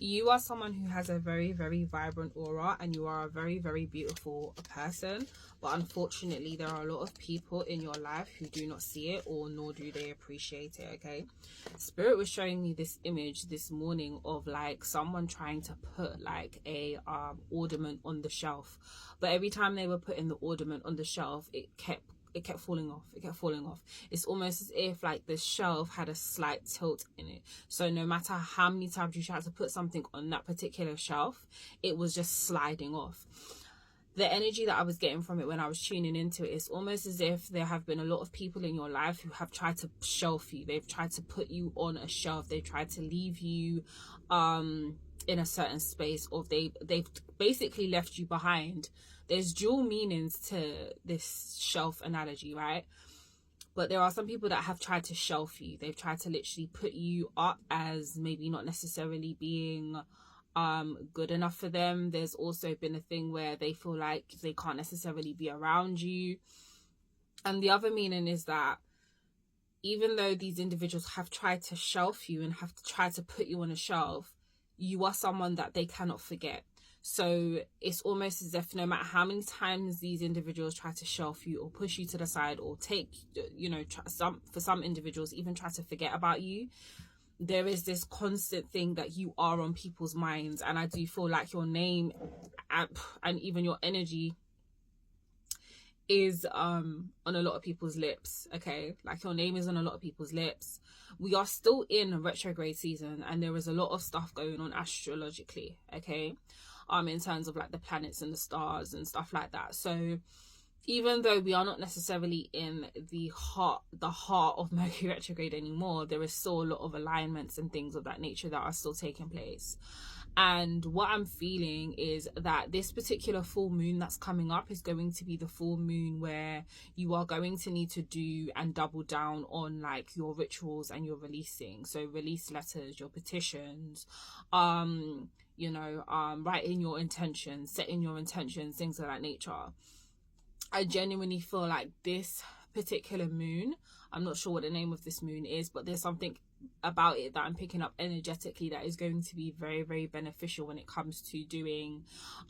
You are someone who has a very, very vibrant aura, and you are a very, very beautiful person. But unfortunately, there are a lot of people in your life who do not see it, or nor do they appreciate it, okay? Spirit was showing me this image this morning of like someone trying to put like a ornament on the shelf. But every time they were putting the ornament on the shelf, it kept falling off. It's almost as if like the shelf had a slight tilt in it, so no matter how many times you tried to put something on that particular shelf, it was just sliding off. The energy that I was getting from it when I was tuning into it is almost as if there have been a lot of people in your life who have tried to shelf you. They've tried to put you on a shelf. They tried to leave you in a certain space, or they've basically left you behind. There's dual meanings to this shelf analogy, right? But there are some people that have tried to shelf you. They've tried to literally put you up as maybe not necessarily being good enough for them. There's also been a thing where they feel like they can't necessarily be around you. And the other meaning is that even though these individuals have tried to shelf you and have tried to put you on a shelf, you are someone that they cannot forget. So it's almost as if no matter how many times these individuals try to shelf you or push you to the side, or take, you know, for some individuals even try to forget about you, there is this constant thing that you are on people's minds. And I do feel like your name and even your energy is on a lot of people's lips, okay? Like your name is on a lot of people's lips. We are still in retrograde season, and there is a lot of stuff going on astrologically, okay? In terms of like the planets and the stars and stuff like that. So even though we are not necessarily in the heart of Mercury retrograde anymore, there is still a lot of alignments and things of that nature that are still taking place. And what I'm feeling is that this particular full moon that's coming up is going to be the full moon where you are going to need to do and double down on like your rituals and your releasing. So release letters, your petitions, you know, writing your intentions, setting your intentions, things of that nature. I genuinely feel like this particular moon, I'm not sure what the name of this moon is, but there's something about it that I'm picking up energetically that is going to be very, very beneficial when it comes to doing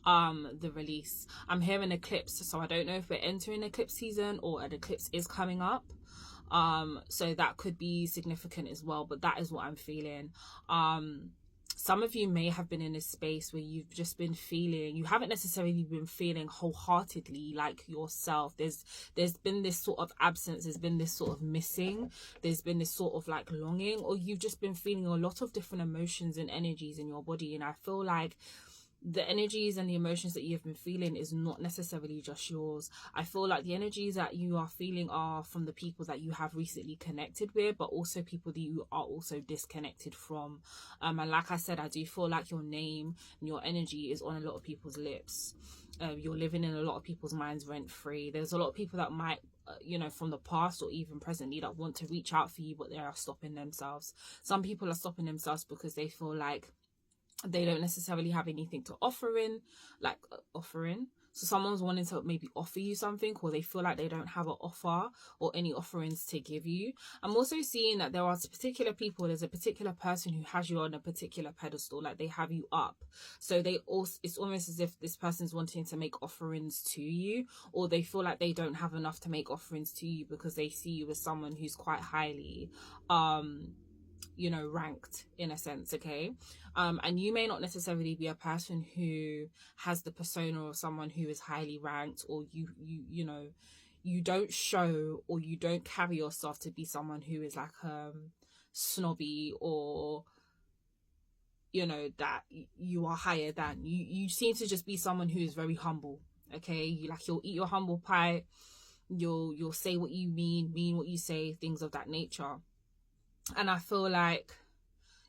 the release. I'm hearing eclipse, so I don't know if we're entering eclipse season or an eclipse is coming up. So that could be significant as well, but that is what I'm feeling. Some of you may have been in a space where you've just been feeling, you haven't necessarily been feeling wholeheartedly like yourself. There's been this sort of absence, there's been this sort of missing, there's been this sort of like longing, or you've just been feeling a lot of different emotions and energies in your body. And I feel like the energies and the emotions that you've been feeling is not necessarily just yours. I feel like the energies that you are feeling are from the people that you have recently connected with, but also people that you are also disconnected from. And like I said, I do feel like your name and your energy is on a lot of people's lips. You're living in a lot of people's minds rent free. There's a lot of people that might you know, from the past or even presently, that want to reach out for you, but they are stopping themselves. Some people are stopping themselves because they feel like they don't necessarily have anything to offer in. So someone's wanting to maybe offer you something, or they feel like they don't have an offer or any offerings to give you. I'm also seeing that there are particular people, there's a particular person who has you on a particular pedestal, like they have you up. So it's almost as if this person's wanting to make offerings to you, or they feel like they don't have enough to make offerings to you because they see you as someone who's quite highly you know, ranked in a sense, okay? And you may not necessarily be a person who has the persona of someone who is highly ranked, or you know, you don't show or you don't carry yourself to be someone who is like snobby, or you know, that you are higher than. You seem to just be someone who is very humble, okay? You'll eat your humble pie, you'll say what you mean what you say, things of that nature. And I feel like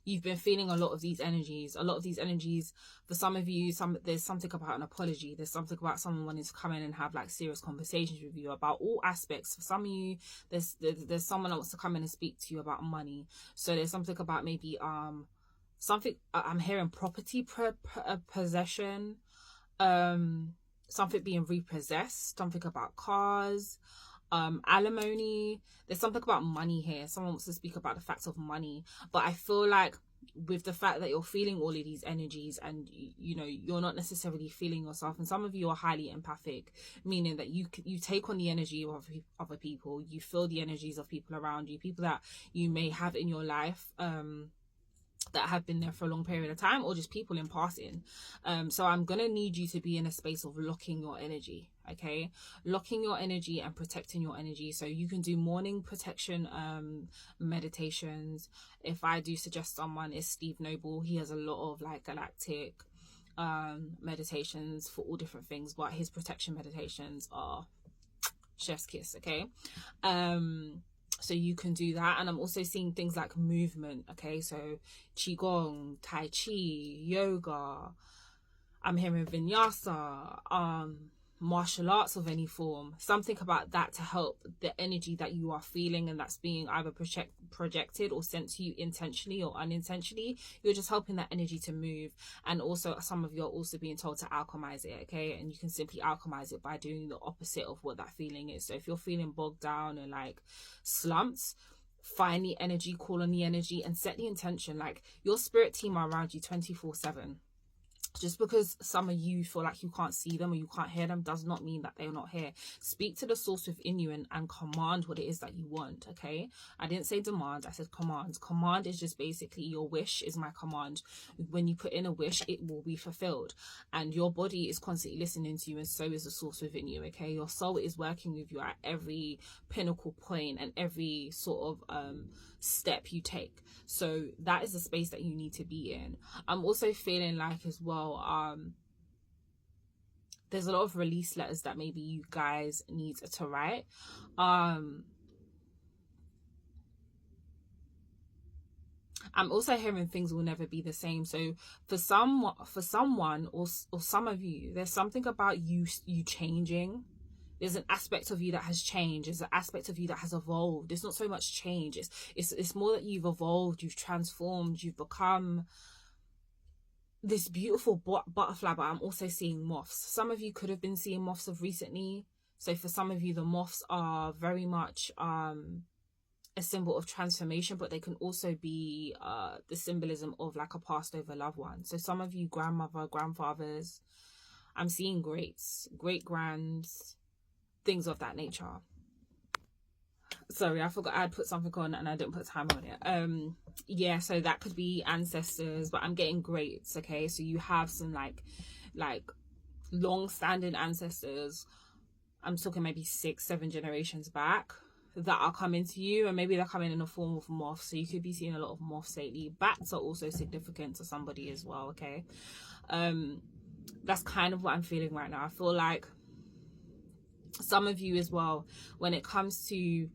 you've been feeling a lot of these energies. For some of you, there's something about an apology. There's something about someone wanting to come in and have like serious conversations with you about all aspects. For some of you, there's someone that wants to come in and speak to you about money. So there's something about maybe something I'm hearing property possession, something being repossessed, something about cars, alimony. There's something about money here. Someone wants to speak about the facts of money, but I feel like with the fact that you're feeling all of these energies, and you know, you're not necessarily feeling yourself, and some of you are highly empathic, meaning that you take on the energy of other people, you feel the energies of people around you, people that you may have in your life, that have been there for a long period of time, or just people in passing. So I'm gonna need you to be in a space of locking your energy, okay? Locking your energy and protecting your energy. So you can do morning protection meditations. If I do suggest someone, is Steve Noble. He has a lot of like galactic meditations for all different things, but his protection meditations are chef's kiss, okay? So you can do that. And I'm also seeing things like movement, okay? So qigong, tai chi, yoga, I'm hearing vinyasa, martial arts of any form, something about that to help the energy that you are feeling and that's being either projected or sent to you intentionally or unintentionally. You're just helping that energy to move. And also some of you are also being told to alchemize it, okay? And you can simply alchemize it by doing the opposite of what that feeling is. So if you're feeling bogged down and like slumped, find the energy, call on the energy, and set the intention. Like, your spirit team are around you 24/7. Just because some of you feel like you can't see them or you can't hear them does not mean that they're not here. Speak to the source within you and command what it is that you want, okay? I didn't say demand, I said command. Command is just basically your wish is my command. When you put in a wish, it will be fulfilled. And your body is constantly listening to you, and so is the source within you, okay? Your soul is working with you at every pinnacle point and every sort of step you take. So that is the space that you need to be in. I'm also feeling like as well, there's a lot of release letters that maybe you guys need to write. I'm also hearing things will never be the same. So for someone or some of you, there's something about you changing. There's an aspect of you that has changed. There's an aspect of you that has evolved. It's not so much change. It's more that you've evolved, you've transformed, you've become this beautiful butterfly. But I'm also seeing moths. Some of you could have been seeing moths of recently. So for some of you, the moths are very much a symbol of transformation, but they can also be the symbolism of like a passed over loved one. So some of you, grandmother, grandfathers, I'm seeing greats, great grands, things of that nature. Sorry, I forgot I'd put something on and I didn't put time on it. Yeah, so that could be ancestors, but I'm getting greats, okay? So you have some like long-standing ancestors. I'm talking maybe 6-7 generations back that are coming to you, and maybe they're coming in the form of moths. So you could be seeing a lot of moths lately. Bats are also significant to somebody as well, okay? That's kind of what I'm feeling right now. I feel like some of you as well, when it comes to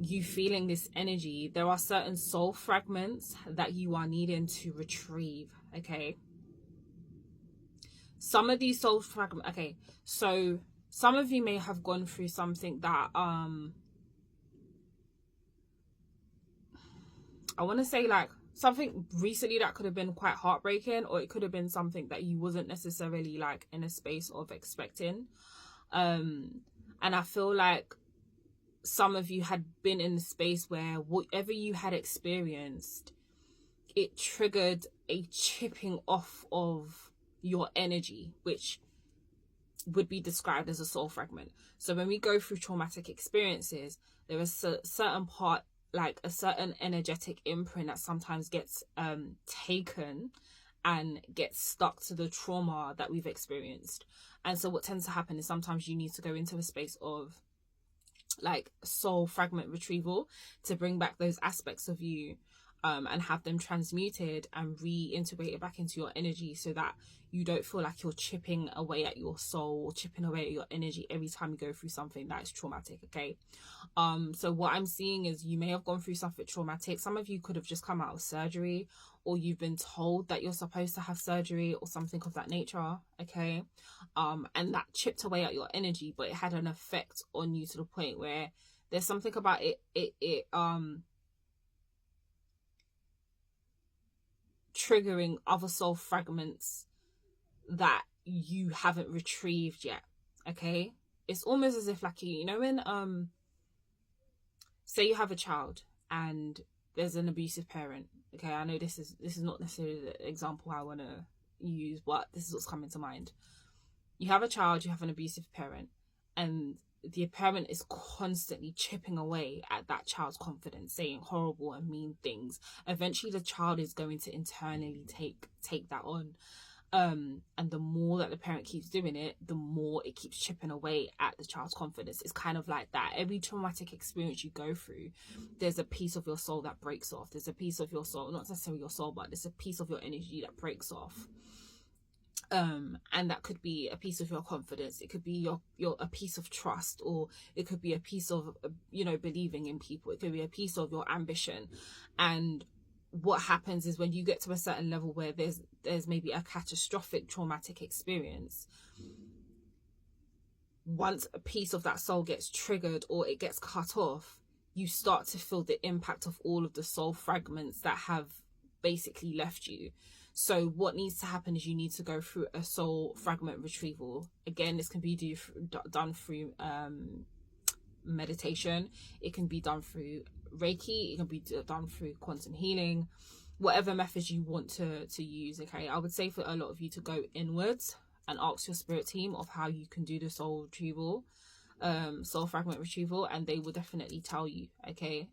you feeling this energy, there are certain soul fragments that you are needing to retrieve, okay? Some of these soul fragments, okay, so some of you may have gone through something that I want to say like something recently that could have been quite heartbreaking, or it could have been something that you wasn't necessarily like in a space of expecting. And I feel like some of you had been in a space where whatever you had experienced, it triggered a chipping off of your energy, which would be described as a soul fragment. So when we go through traumatic experiences, there is a certain part, like a certain energetic imprint that sometimes gets taken and gets stuck to the trauma that we've experienced. And so what tends to happen is sometimes you need to go into a space of like soul fragment retrieval to bring back those aspects of you and have them transmuted and reintegrated back into your energy, so that you don't feel like you're chipping away at your soul or chipping away at your energy every time you go through something that is traumatic, okay? So what I'm seeing is you may have gone through something traumatic. Some of you could have just come out of surgery, or you've been told that you're supposed to have surgery or something of that nature, okay? And that chipped away at your energy, but it had an effect on you to the point where there's something about it triggering other soul fragments that you haven't retrieved yet, okay? It's almost as if like, you know, when say you have a child and there's an abusive parent, Okay, I know this is not necessarily the example I want to use, but this is what's coming to mind. You have a child, you have an abusive parent, and the parent is constantly chipping away at that child's confidence, saying horrible and mean things. Eventually the child is going to internally take that on. And the more that the parent keeps doing it, the more it keeps chipping away at the child's confidence. It's kind of like that. Every traumatic experience you go through, there's a piece of your soul that breaks off. There's a piece of your soul, not necessarily your soul, but there's a piece of your energy that breaks off. And that could be a piece of your confidence, it could be your a piece of trust, or it could be a piece of believing in people, it could be a piece of your ambition. And what happens is, when you get to a certain level where there's maybe a catastrophic traumatic experience, once a piece of that soul gets triggered or it gets cut off, you start to feel the impact of all of the soul fragments that have basically left you. So what needs to happen is you need to go through a soul fragment retrieval. Again, this can be done through meditation. It can be done through Reiki. It can be done through quantum healing. Whatever methods you want to use, okay? I would say for a lot of you to go inwards and ask your spirit team of how you can do the soul retrieval, soul fragment retrieval, and they will definitely tell you, okay?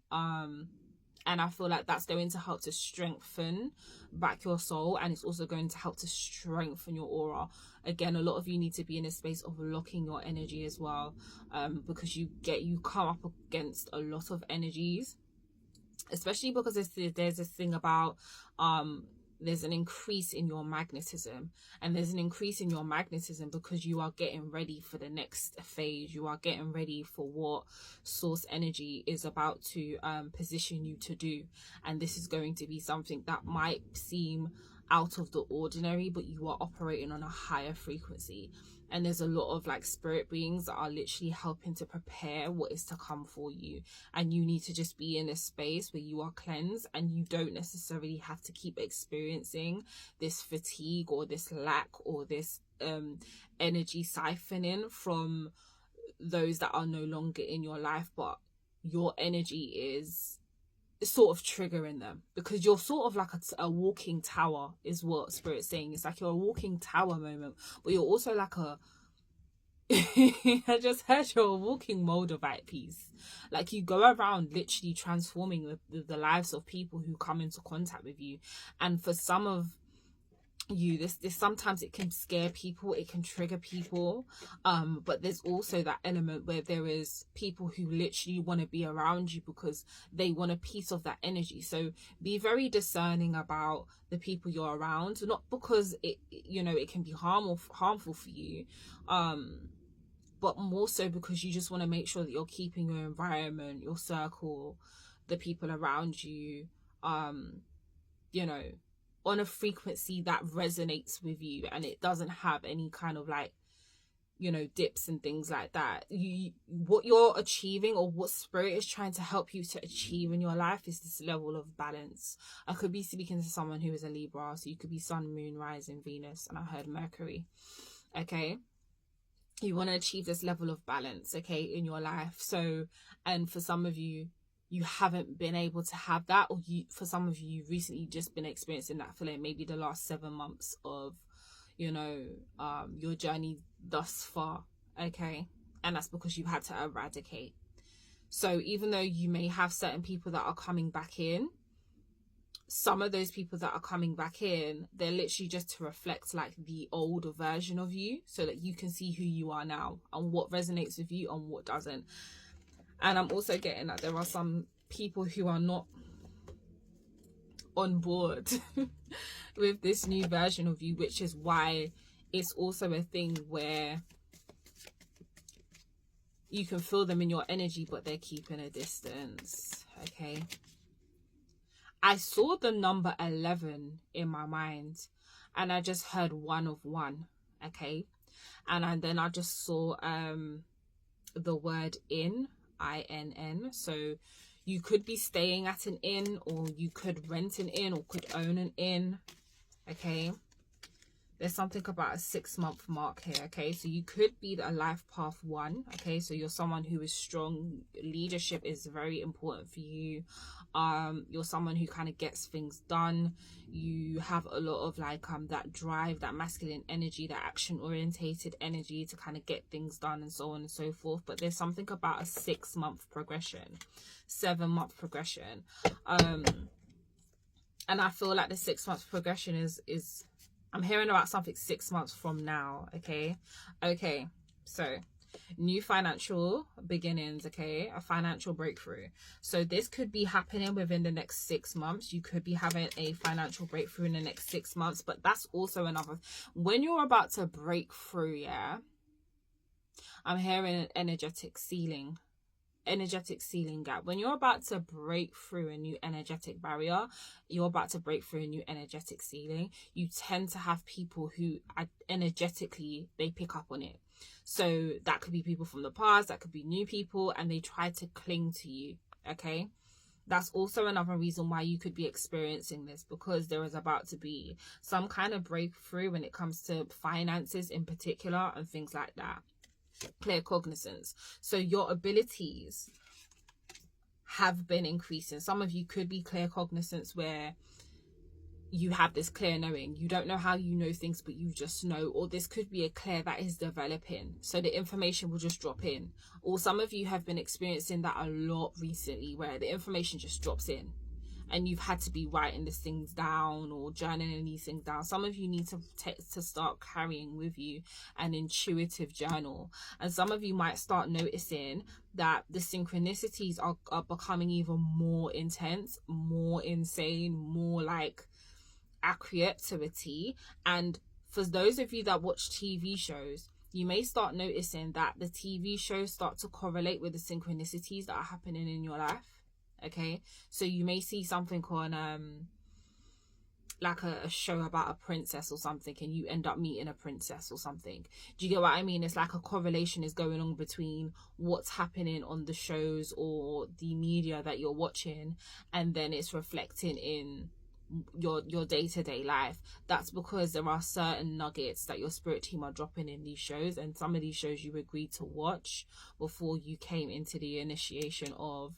And I feel like that's going to help to strengthen back your soul, and it's also going to help to strengthen your aura. Again, a lot of you need to be in a space of locking your energy as well, because you come up against a lot of energies, especially because there's this thing about there's an increase in your magnetism, and there's an increase in your magnetism because you are getting ready for the next phase. You are getting ready for what source energy is about to position you to do, and this is going to be something that might seem out of the ordinary, but you are operating on a higher frequency. And there's a lot of like spirit beings that are literally helping to prepare what is to come for you, and you need to just be in a space where you are cleansed, and you don't necessarily have to keep experiencing this fatigue or this lack or this energy siphoning from those that are no longer in your life, but your energy is sort of triggering them, because you're sort of like a walking tower is what Spirit's saying. It's like you're a walking tower moment, but you're also like I just heard you're a walking moldavite piece. Like, you go around literally transforming the lives of people who come into contact with you. And for some of you, this sometimes it can scare people, it can trigger people, but there's also that element where there is people who literally want to be around you because they want a piece of that energy. So be very discerning about the people you're around, not because it can be harmful for you, but more so because you just want to make sure that you're keeping your environment, your circle, the people around you, on a frequency that resonates with you, and it doesn't have any kind of like, dips and things like that. What you're achieving, or what Spirit is trying to help you to achieve in your life, is this level of balance. I could be speaking to someone who is a Libra, so you could be Sun, Moon, Rising, Venus, and I heard Mercury. Okay, you want to achieve this level of balance, okay, in your life. So, and for some of you, you haven't been able to have that, or for some of you, you've recently just been experiencing that for like maybe the last 7 months of your journey thus far, okay? And that's because you've had to eradicate. So even though you may have certain people that are coming back in, some of those people that are coming back in, they're literally just to reflect like the older version of you, so that you can see who you are now and what resonates with you and what doesn't. And I'm also getting that there are some people who are not on board with this new version of you, which is why it's also a thing where you can feel them in your energy, but they're keeping a distance, okay? I saw the number 11 in my mind, and I just heard 1 of 1, okay? And then I just saw the word inn, INN. So you could be staying at an inn, or you could rent an inn, or could own an inn, okay? There's something about a 6-month mark here, okay? So you could be a life path 1, okay? So you're someone who is strong. Leadership is very important for you. You're someone who kind of gets things done. You have a lot of like that drive, that masculine energy, that action orientated energy to kind of get things done and so on and so forth. But there's something about a 6-month progression, 7-month progression. And I feel like the 6-month progression is I'm hearing about something 6 months from now, okay? Okay, so new financial beginnings, okay? A financial breakthrough. So this could be happening within the next 6 months. You could be having a financial breakthrough in the next 6 months, but that's also another, when you're about to break through, yeah, I'm hearing an energetic ceiling gap. When you're about to break through a new energetic barrier, you're about to break through a new energetic ceiling, you tend to have people who energetically, they pick up on it. So that could be people from the past, that could be new people, and they try to cling to you, okay? That's also another reason why you could be experiencing this, because there is about to be some kind of breakthrough when it comes to finances in particular and things like that. Clear cognizance. So your abilities have been increasing. Some of you could be clear cognizance where you have this clear knowing. You don't know how you know things, but you just know. Or this could be a clear that is developing, so the information will just drop in. Or some of you have been experiencing that a lot recently, where the information just drops in and you've had to be writing these things down or journaling these things down. Some of you need to start carrying with you an intuitive journal. And some of you might start noticing that the synchronicities are becoming even more intense, more insane, more like accurate to a T. And for those of you that watch TV shows, you may start noticing that the TV shows start to correlate with the synchronicities that are happening in your life. Okay, so you may see something on like a show about a princess or something, and you end up meeting a princess or something. Do you get what I mean? It's like a correlation is going on between what's happening on the shows or the media that you're watching, and then it's reflecting in your day-to-day life. That's because there are certain nuggets that your spirit team are dropping in these shows, and some of these shows you agreed to watch before you came into the initiation of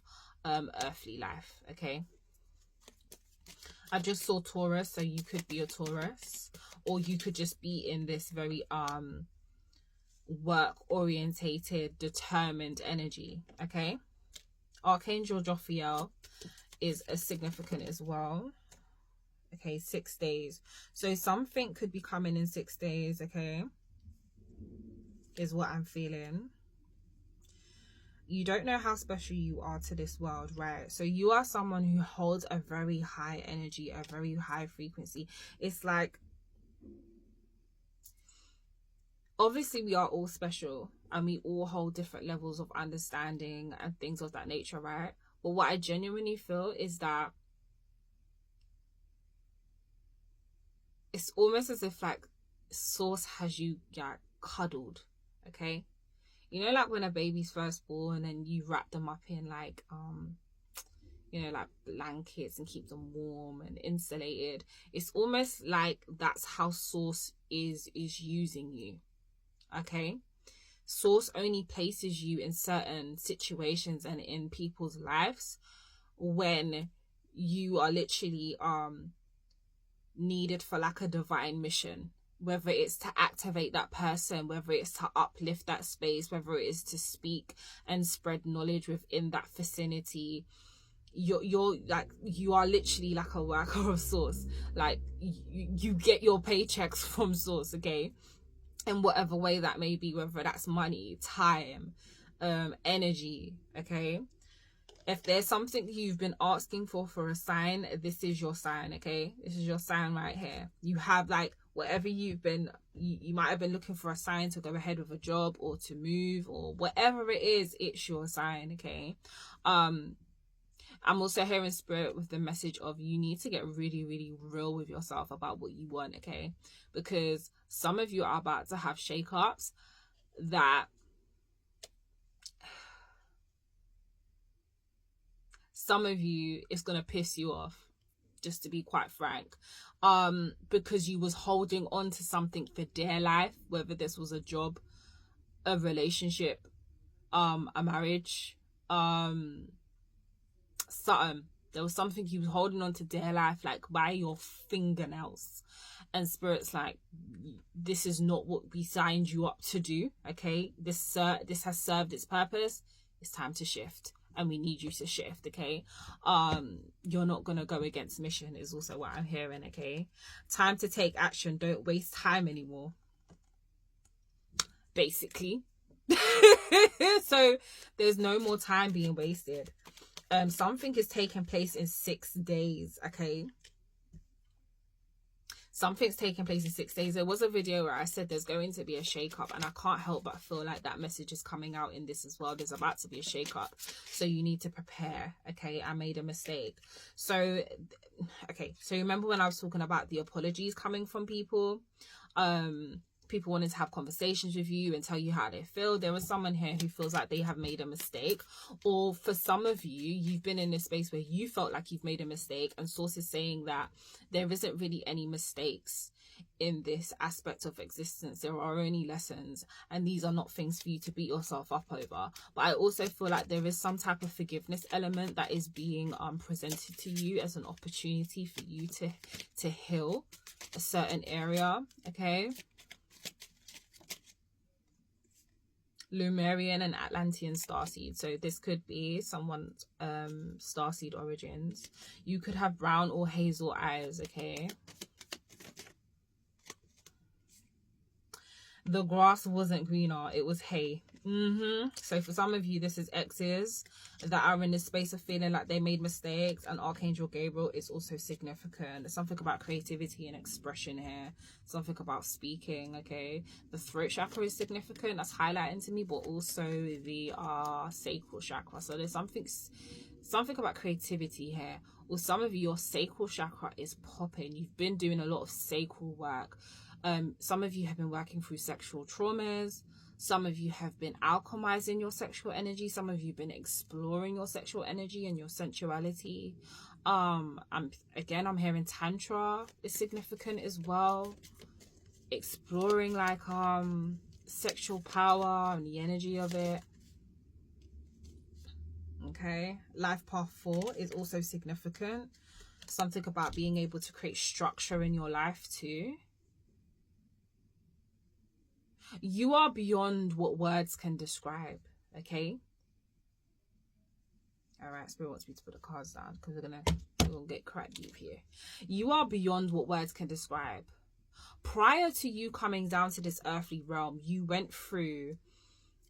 earthly life. Okay, I just saw Taurus, so you could be a Taurus, or you could just be in this very work orientated, determined energy. Okay, Archangel Jophiel is a significant as well. Okay, 6 days, so something could be coming in 6 days. Okay, is what I'm feeling. You don't know how special you are to this world, right? So you are someone who holds a very high energy, a very high frequency. It's like, obviously we are all special and we all hold different levels of understanding and things of that nature, right? But what I genuinely feel is that it's almost as if like Source has you cuddled, okay? You know, like when a baby's first born and you wrap them up in like you know, like blankets and keep them warm and insulated. It's almost like that's how Source is using you. Okay, Source only places you in certain situations and in people's lives when you are literally needed for like a divine mission, whether it's to activate that person, whether it's to uplift that space, whether it is to speak and spread knowledge within that vicinity. You're like, you are literally like a worker of Source. Like you get your paychecks from Source, okay, in whatever way that may be, whether that's money, time, energy. Okay, if there's something you've been asking for a sign, this is your sign. Okay, this is your sign right here. You have like whatever you've been, you might have been looking for a sign to go ahead with a job or to move or whatever it is, it's your sign. Okay, I'm also hearing spirit with the message of you need to get really, really real with yourself about what you want. Okay, because some of you are about to have shakeups that some of you, it's going to piss you off. just to be quite frank, because you was holding on to something for dear life, whether this was a job, a relationship, a marriage, something. There was something you was holding on to dear life, like by your fingernails, and Spirit's like, this is not what we signed you up to do. Okay, this has served its purpose. It's time to shift, and we need you to shift. Okay, you're not gonna go against mission is also what I'm hearing. Okay, time to take action. Don't waste time anymore, basically. So there's no more time being wasted. Something is taking place in 6 days. Okay, something's taking place in 6 days. There was a video where I said there's going to be a shake-up, and I can't help but feel like that message is coming out in this as well. There's about to be a shake-up, so you need to prepare. Okay, I made a mistake. So remember when I was talking about the apologies coming from people, people wanting to have conversations with you and tell you how they feel? There was someone here who feels like they have made a mistake, or for some of you, you've been in this space where you felt like you've made a mistake, and source is saying that there isn't really any mistakes in this aspect of existence. There are only lessons, and these are not things for you to beat yourself up over. But I also feel like there is some type of forgiveness element that is being presented to you as an opportunity for you to heal a certain area. Okay, Lemurian and Atlantean starseed. So this could be someone's starseed origins. You could have brown or hazel eyes. Okay, the grass wasn't greener, it was hay. So for some of you, this is exes that are in this space of feeling like they made mistakes, and Archangel Gabriel is also significant. There's something about creativity and expression here, something about speaking. Okay, the throat chakra is significant, that's highlighting to me, but also the sacral chakra. So there's something about creativity here. Or some of you, your sacral chakra is popping. You've been doing a lot of sacral work. Some of you have been working through sexual traumas. Some of you have been alchemizing your sexual energy. Some of you have been exploring your sexual energy and your sensuality. I'm hearing tantra is significant as well. Exploring like sexual power and the energy of it. Okay, life path 4 is also significant. Something about being able to create structure in your life too. You are beyond what words can describe. Okay, all right, Spirit wants me to put the cards down because we're gonna get quite deep here. You are beyond what words can describe. Prior to you coming down to this earthly realm, you went through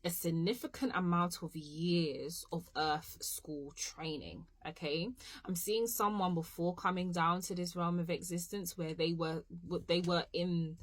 a significant amount of years of earth school training. Okay, I'm seeing someone before coming down to this realm of existence where they were in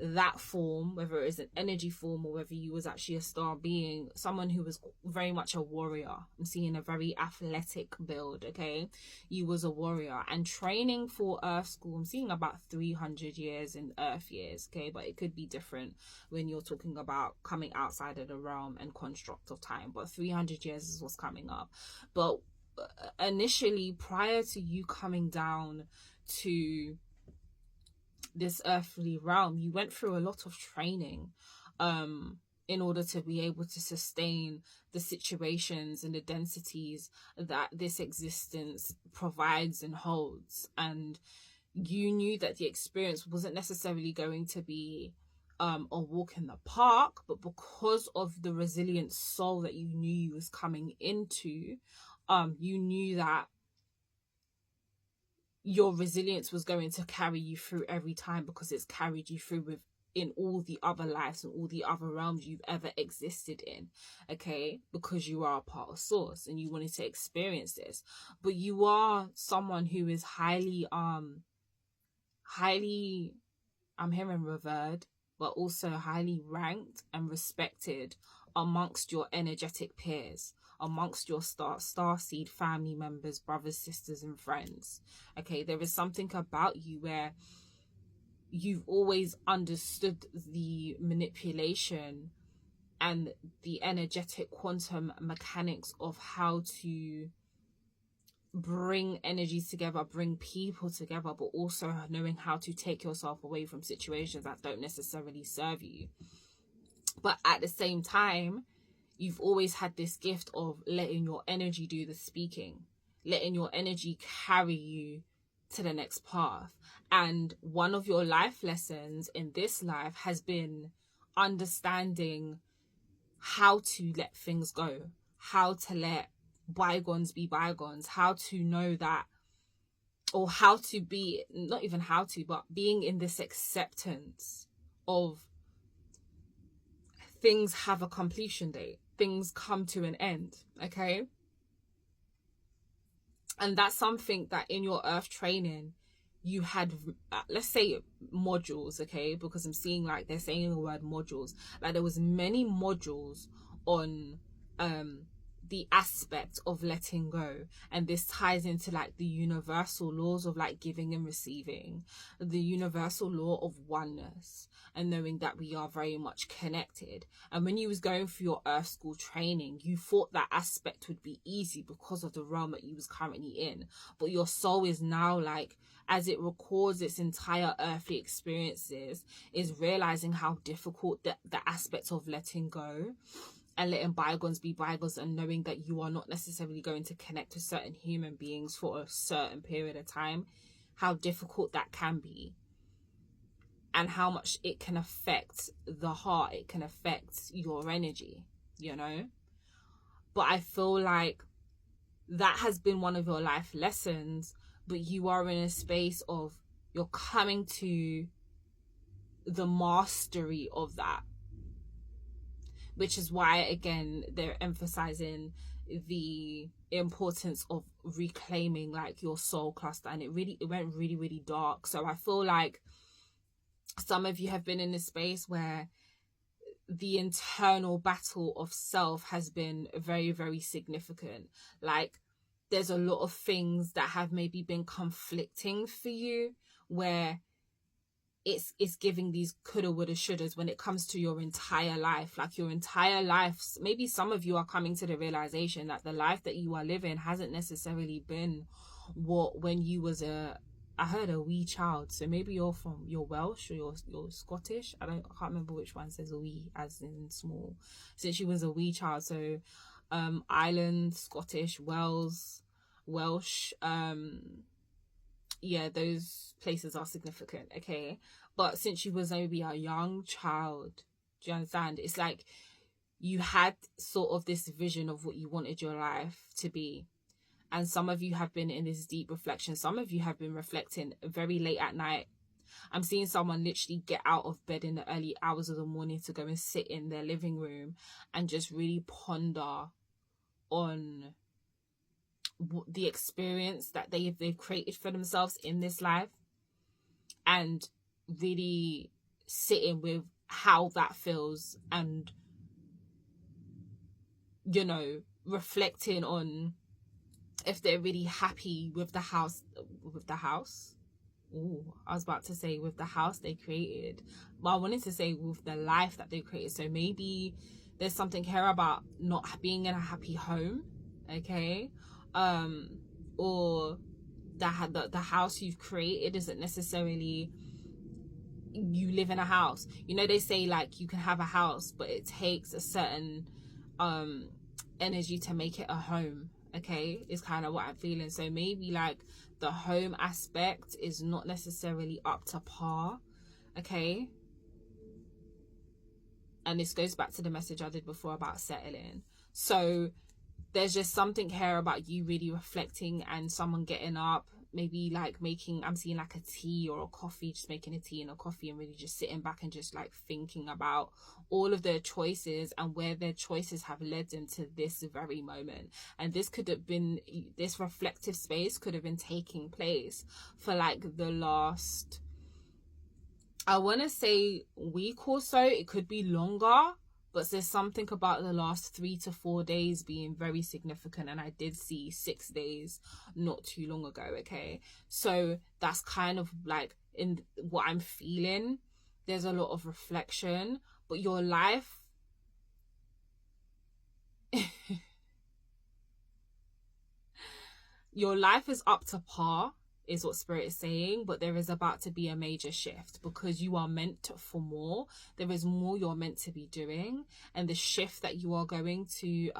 that form, whether it is an energy form or whether you was actually a star being, someone who was very much a warrior. I'm seeing a very athletic build. Okay, you was a warrior and training for earth school. I'm seeing about 300 years in earth years. Okay, but it could be different when you're talking about coming outside of the realm and construct of time, but 300 years is what's coming up. But initially, prior to you coming down to this earthly realm, you went through a lot of training in order to be able to sustain the situations and the densities that this existence provides and holds. And you knew that the experience wasn't necessarily going to be a walk in the park, but because of the resilient soul that you knew you was coming into, you knew that your resilience was going to carry you through every time, because it's carried you through in all the other lives and all the other realms you've ever existed in. Okay, because you are a part of source and you wanted to experience this. But you are someone who is highly I'm hearing revered, but also highly ranked and respected amongst your energetic peers, amongst your starseed family members, brothers, sisters, and friends. Okay, there is something about you where you've always understood the manipulation and the energetic quantum mechanics of how to bring energies together, bring people together, but also knowing how to take yourself away from situations that don't necessarily serve you. But at the same time, you've always had this gift of letting your energy do the speaking, letting your energy carry you to the next path. And one of your life lessons in this life has been understanding how to let things go, how to let bygones be bygones, how to know that, or how to be, not even how to, but being in this acceptance of things have a completion date, things come to an end, okay? And that's something that in your earth training you had, let's say modules, okay? Because I'm seeing like they're saying the word modules, like there was many modules on the aspect of letting go. And this ties into like the universal laws of like giving and receiving, the universal law of oneness, and knowing that we are very much connected. And when you was going through your earth school training, you thought that aspect would be easy because of the realm that you was currently in. But your soul is now like, as it records its entire earthly experiences, is realizing how difficult the aspect of letting go and letting bygones be bygones, and knowing that you are not necessarily going to connect with certain human beings for a certain period of time, how difficult that can be, and how much it can affect the heart, it can affect your energy, you know? But I feel like that has been one of your life lessons, but you are in a space of, you're coming to the mastery of that, which is why, again, they're emphasizing the importance of reclaiming like your soul cluster. And it went really, really dark. So I feel like some of you have been in a space where the internal battle of self has been very, very significant. Like there's a lot of things that have maybe been conflicting for you, where it's giving these coulda, woulda, shouldas when it comes to your entire life. Like your entire life, maybe some of you are coming to the realization that the life that you are living hasn't necessarily been what when you was I heard a wee child. So maybe you're Welsh or you're Scottish. I can't remember which one says a wee as in small. Since you was a wee child, so Ireland, Scottish, Welsh, yeah, those places are significant, okay? But since you was maybe a young child, do you understand? It's like you had sort of this vision of what you wanted your life to be. And some of you have been in this deep reflection. Some of you have been reflecting very late at night. I'm seeing someone literally get out of bed in the early hours of the morning to go and sit in their living room and just really ponder on the experience that they've created for themselves in this life, and really sitting with how that feels, and you know, reflecting on if they're really happy with the house. Ooh, I was about to say with the house they created, but I wanted to say with the life that they created. So maybe there's something here about not being in a happy home, okay? Or that the house you've created isn't necessarily, you live in a house. You know, they say like you can have a house, but it takes a certain energy to make it a home, okay? Is kind of what I'm feeling. So maybe like the home aspect is not necessarily up to par, okay? And this goes back to the message I did before about settling. So there's just something here about you really reflecting, and someone getting up, maybe like making, I'm seeing like a tea or a coffee, just making a tea and a coffee, and really just sitting back and just like thinking about all of their choices and where their choices have led them to this very moment. And this could have been, this reflective space could have been taking place for like the last, I want to say week or so. It could be longer, but there's something about the last 3 to 4 days being very significant. And I did see 6 days not too long ago, okay? So that's kind of like in what I'm feeling. There's a lot of reflection, but your life your life is up to par, is what Spirit is saying, but there is about to be a major shift because you are meant for more. There is more you're meant to be doing, and the shift that you are going to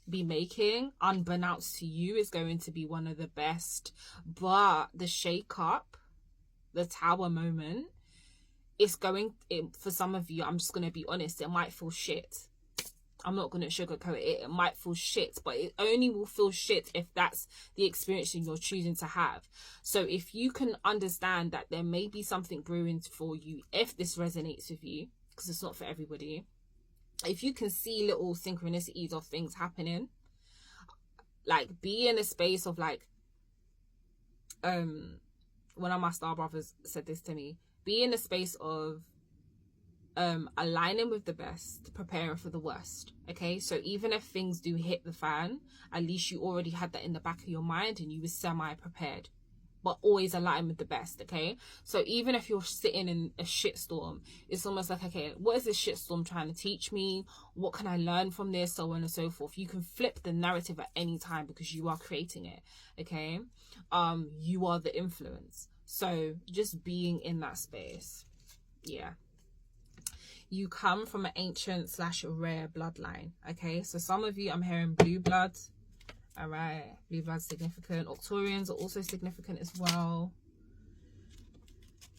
be making, unbeknownst to you, is going to be one of the best. But the shake up, the tower moment, it's going, for some of you, I'm just going to be honest, it might feel shit. I'm not going to sugarcoat it. It might feel shit, but it only will feel shit if that's the experience you're choosing to have. So if you can understand that there may be something brewing for you, if this resonates with you, because it's not for everybody, if you can see little synchronicities of things happening, like be in a space of like, one of my star brothers said this to me, be in a space of aligning with the best, preparing for the worst. Okay, so even if things do hit the fan, at least you already had that in the back of your mind and you were semi-prepared, but always align with the best. Okay, so even if you're sitting in a shitstorm, it's almost like, okay, what is this shitstorm trying to teach me? What can I learn from this? So on and so forth. You can flip the narrative at any time because you are creating it. Okay, you are the influence. So just being in that space. Yeah. You come from an ancient / rare bloodline. Okay, so some of you, I'm hearing blue blood. All right, blue blood significant. Octorians are also significant as well.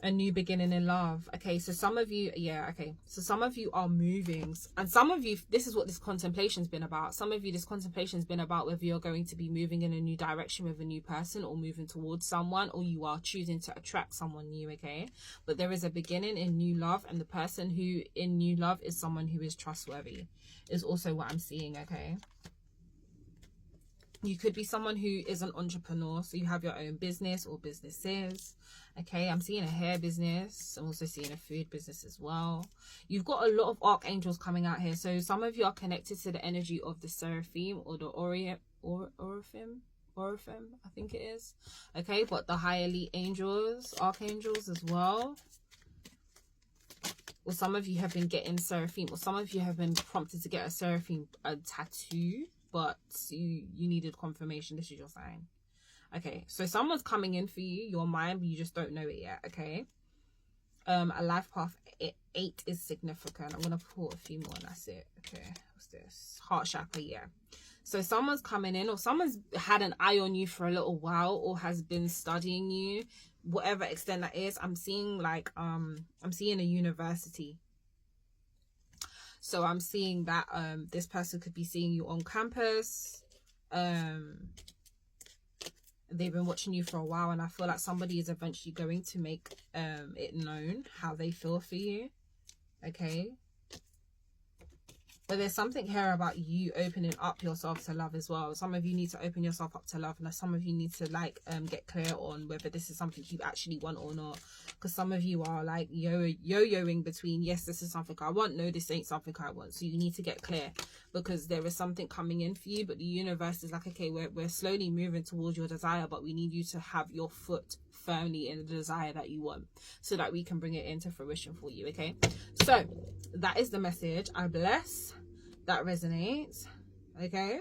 A new beginning in love. Okay, so some of you, yeah, okay, so some of you are moving, and some of you, this is what this contemplation's been about. Some of you, this contemplation's been about whether you're going to be moving in a new direction with a new person, or moving towards someone, or you are choosing to attract someone new. Okay, but there is a beginning in new love, and the person who in new love is someone who is trustworthy, is also what I'm seeing. Okay, you could be someone who is an entrepreneur, so you have your own business or businesses. Okay, I'm seeing a hair business. I'm also seeing a food business as well. You've got a lot of archangels coming out here. So some of you are connected to the energy of the Seraphim or the Oraphim, I think it is. Okay, but the high elite angels, archangels as well. Or some of you have been getting Seraphim, or some of you have been prompted to get a Seraphim tattoo, but you needed confirmation. This is your sign. Okay, so someone's coming in for you, your mind, but you just don't know it yet. Okay, a life path 8 is significant. I'm gonna pull a few more and that's it. Okay, what's this? Heart chakra. Yeah, so someone's coming in, or someone's had an eye on you for a little while, or has been studying you, whatever extent that is. I'm seeing like I'm seeing a university. So I'm seeing that this person could be seeing you on campus. They've been watching you for a while, and I feel like somebody is eventually going to make it known how they feel for you. Okay, but there's something here about you opening up yourself to love as well. Some of you need to open yourself up to love, and some of you need to like get clear on whether this is something you actually want or not, because some of you are like yo-yoing between, yes, this is something I want, no, this ain't something I want. So you need to get clear, because there is something coming in for you, but the universe is like, okay, we're slowly moving towards your desire, but we need you to have your foot firmly in the desire that you want, so that we can bring it into fruition for you. Okay, so that is the message. I bless. That resonates. Okay,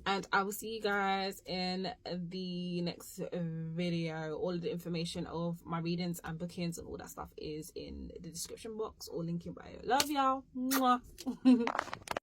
and I will see you guys in the next video. All of the information of my readings and bookings and all that stuff is in the description box or link in bio. Love y'all. Mwah.